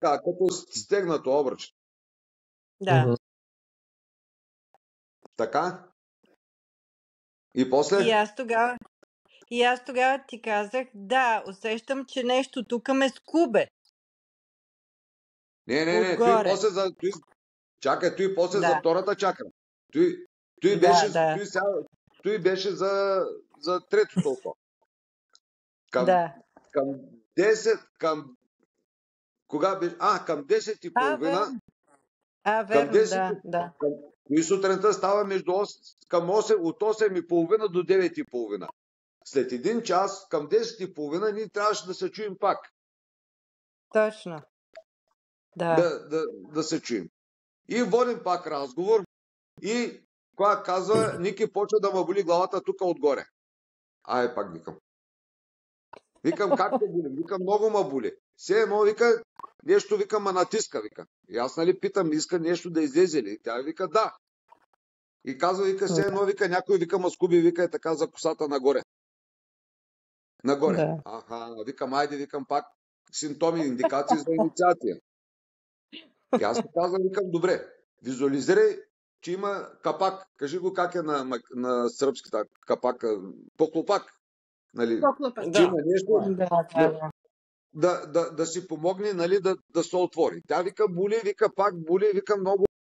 като стегнато обръч. Да. Така? И после? И аз тогава ти казах, да, усещам, че нещо тук ме скубе. Не. Отгоре. Чакай, той после Да. за втората чакра. Той беше за третото око. Към 10, кога беше? Към 10 и половина. Верно, да. И сутринта става към 8, от 8 и половина до 9 и половина. След един час, към 10 и половина, ние трябваше да се чуем пак. Точно. Да се чуем. И водим пак разговор. И кога казва, Ники, почва да ме боли главата тук отгоре. Пак викам. Викам, как те боли? Викам, много ме боли. Все едно, вика, нещо, вика, ме натиска, вика. И аз, питам, иска нещо да излезе ли? Тя вика, да. И казва, вика, все едно, вика, някой, вика, ма скуби, вика, така за косата нагоре. Да. Викам, айде, викам, пак симптоми, индикации за инициация. И аз казвам, викам, добре, визуализирай, че има капак. Кажи го как е на сръбски капак. Поклопак. Нали? Поклопак. Че има нещо, Да. да си помогне, нали, да се отвори. Тя вика, боли, вика, пак боли, вика, много